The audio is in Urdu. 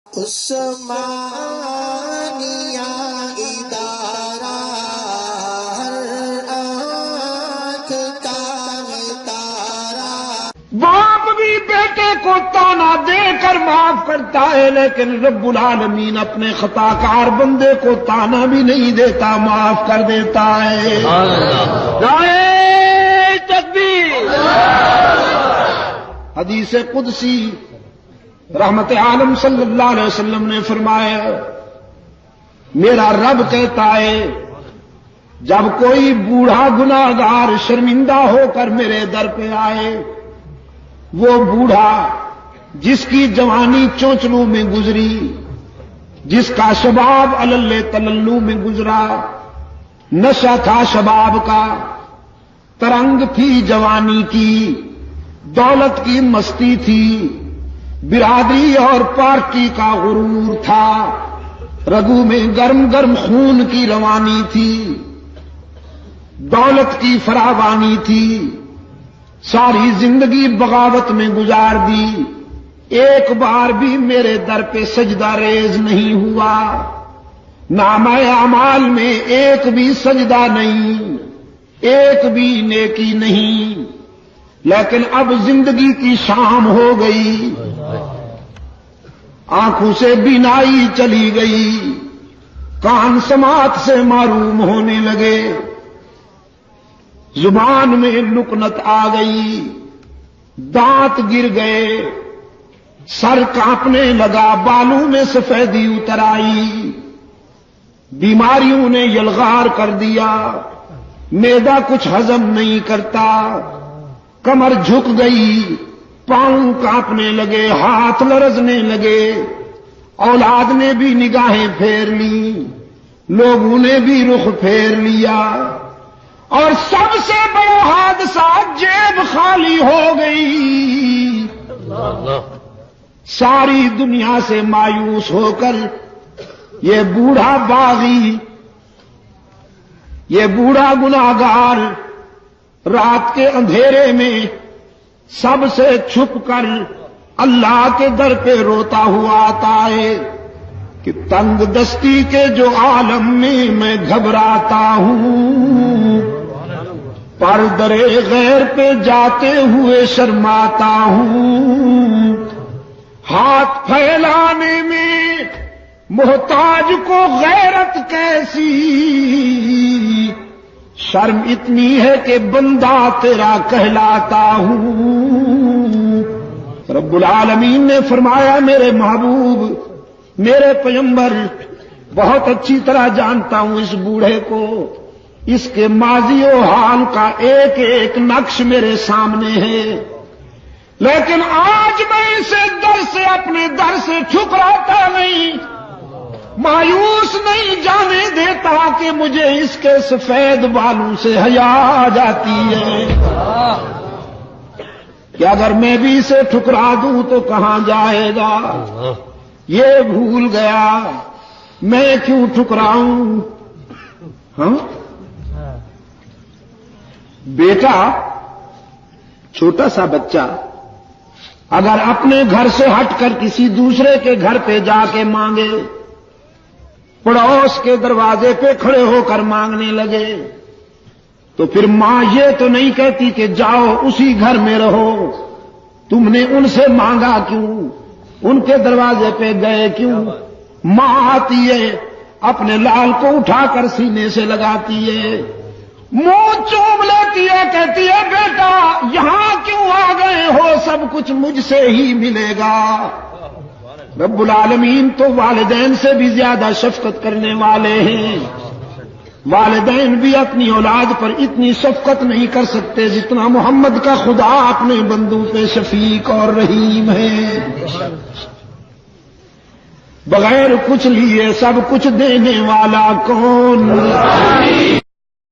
عثمانیہ ادارہ ہر آنکھ کا ہے تارا۔ باپ بھی بیٹے کو تانا دے کر معاف کرتا ہے، لیکن رب العالمین اپنے خطا کار بندے کو تانا بھی نہیں دیتا، معاف کر دیتا ہے۔ نعرہ تکبیر۔ حدیث قدسی رحمت عالم صلی اللہ علیہ وسلم نے فرمایا، میرا رب کہتا ہے جب کوئی بوڑھا گناہگار شرمندہ ہو کر میرے در پہ آئے، وہ بوڑھا جس کی جوانی چونچلوں میں گزری، جس کا شباب علل تللو میں گزرا، نشہ تھا شباب کا، ترنگ تھی جوانی کی، دولت کی مستی تھی، برادری اور پارٹی کا غرور تھا، رگوں میں گرم گرم خون کی روانی تھی، دولت کی فراوانی تھی، ساری زندگی بغاوت میں گزار دی، ایک بار بھی میرے در پہ سجدہ ریز نہیں ہوا، نامہ اعمال میں ایک بھی سجدہ نہیں، ایک بھی نیکی نہیں، لیکن اب زندگی کی شام ہو گئی، آنکھوں سے بینائی چلی گئی، کان سماعت سے معروم ہونے لگے، زبان میں لکنت آ گئی، دانت گر گئے، سر کانپنے لگا، بالوں میں سفیدی اتر آئی، بیماریوں نے یلغار کر دیا، معدہ کچھ ہضم نہیں کرتا، کمر جھک گئی، پاؤں کانپنے لگے، ہاتھ لرزنے لگے، اولاد نے بھی نگاہیں پھیر لی، لوگوں نے بھی رخ پھیر لیا، اور سب سے بڑا حادثہ جیب خالی ہو گئی۔ ساری دنیا سے مایوس ہو کر یہ بوڑھا باغی، یہ بوڑھا گناہگار رات کے اندھیرے میں سب سے چھپ کر اللہ کے در پہ روتا ہوا آتا ہے کہ تنگ دستی کے جو عالم میں میں گھبراتا ہوں، پر درے غیر پہ جاتے ہوئے شرماتا ہوں، ہاتھ پھیلانے میں محتاج کو غیرت کیسی، شرم اتنی ہے کہ بندہ تیرا کہلاتا ہوں۔ رب العالمین نے فرمایا میرے محبوب، میرے پیغمبر بہت اچھی طرح جانتا ہوں اس بوڑھے کو، اس کے ماضی و حال کا ایک ایک نقش میرے سامنے ہے، لیکن آج میں اسے در سے اپنے در سے ٹھکراتا نہیں، مایوس نہیں جانے دیتا کہ مجھے اس کے سفید بالوں سے حیا آ جاتی ہے کہ اگر میں بھی اسے ٹھکرا دوں تو کہاں جائے گا، یہ بھول گیا میں کیوں ٹھکراؤں۔ ہاں بیٹا، چھوٹا سا بچہ اگر اپنے گھر سے ہٹ کر کسی دوسرے کے گھر پہ جا کے مانگے، پڑوس کے دروازے پہ کھڑے ہو کر مانگنے لگے، تو پھر ماں یہ تو نہیں کہتی کہ جاؤ اسی گھر میں رہو، تم نے ان سے مانگا کیوں، ان کے دروازے پہ گئے کیوں؟ ماں آتی ہے، اپنے لال کو اٹھا کر سینے سے لگاتی ہے، منہ چوم لیتی ہے، کہتی ہے بیٹا یہاں کیوں آ گئے ہو، سب کچھ مجھ سے ہی ملے گا۔ رب العالمین تو والدین سے بھی زیادہ شفقت کرنے والے ہیں، والدین بھی اپنی اولاد پر اتنی شفقت نہیں کر سکتے جتنا محمد کا خدا اپنے بندوں پہ شفیق اور رحیم ہے۔ بغیر کچھ لیے سب کچھ دینے والا کون؟